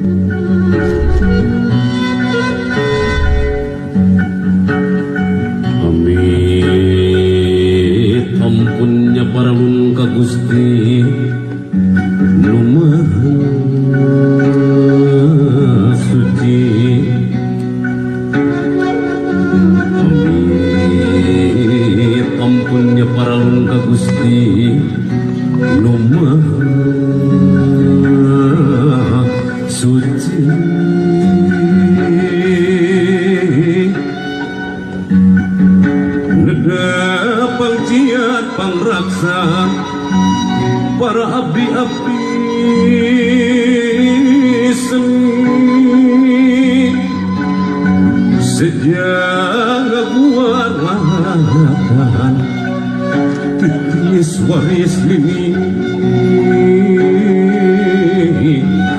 Amit ampunnya paralun ka Gusti nu Maha Suci. Amit ampunnya paralun ka Gusti nu Maha Suci. Pangjiat pangraksa para abdi-abdi seni sejaga warlatan titris waris lini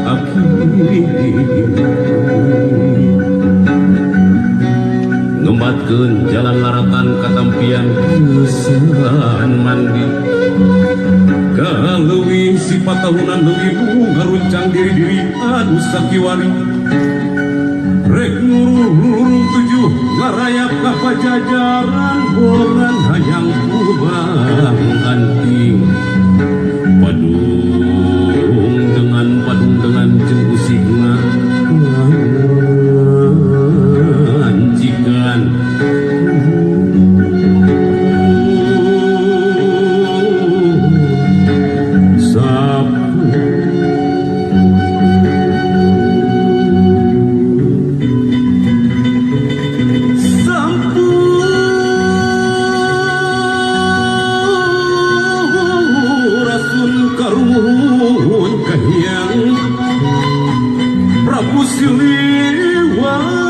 abdi ngembatkeun jalan laratan katampian kesan mandi kaleuwih sifat tahunan leuwih ngaruncang diri-diri anu sakiwari rek nurung tujuh ngarayap ka pajajaran bolan hayang kubang anting padung dengan jeung usigna anjikan Prabu Siliwangi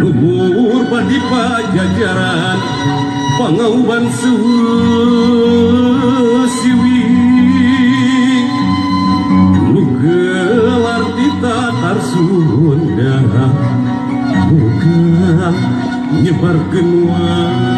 luhur padi pajajaran pangauban siwi nu gelar ditatar Sunda muga nyebarkeun wangi.